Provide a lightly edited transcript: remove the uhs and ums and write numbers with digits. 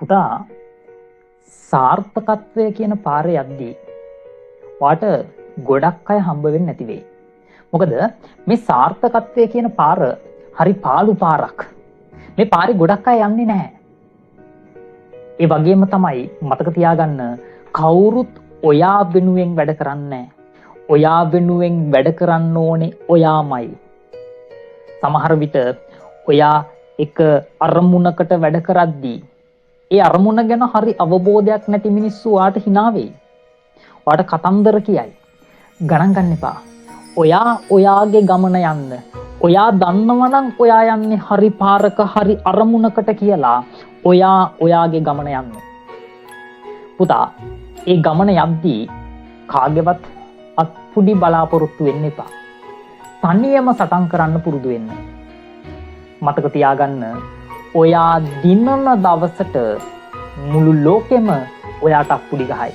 පුතා සාර්ථකත්වය කියන පාරේ යද්දී වාට ගොඩක් අය හම්බ වෙන්නේ නැති වෙයි. මොකද මේ සාර්ථකත්වය කියන පාර හරි පාළු පාරක්. මේ පාරේ ගොඩක් අය යන්නේ නැහැ. ඒ වගේම තමයි මතක තියාගන්න කවුරුත් ඔයා වෙනුවෙන් වැඩ කරන්නේ නැහැ. ඔයා වෙනුවෙන් වැඩ කරන්න ඕනේ ඔයාමයි. සමහර විට ඔයා එක අරමුණකට වැඩ කරද්දී ඒ අරමුණ ගැන හරි අවබෝධයක් නැති මිනිස්සු වාට hina වෙයි. වාට කතන්දර කියයි. ගණන් ගන්න එපා. ඔයා ඔයාගේ ගමන යන්න. ඔයා දන්නවා නම් ඔයා යන්නේ හරි පාරක හරි අරමුණකට කියලා ඔයා ඔයාගේ ගමන යන්න. පුතා ඒ ගමන යද්දී කාගේවත් අත්පුඩි බලාපොරොත්තු වෙන්න එපා. තනියම සටන් කරන්න පුරුදු වෙන්න. මතක තියාගන්න ඔයා දිනන දවසට මුළු ලෝකෙම ඔයාට අත්පුඩි ගහයි.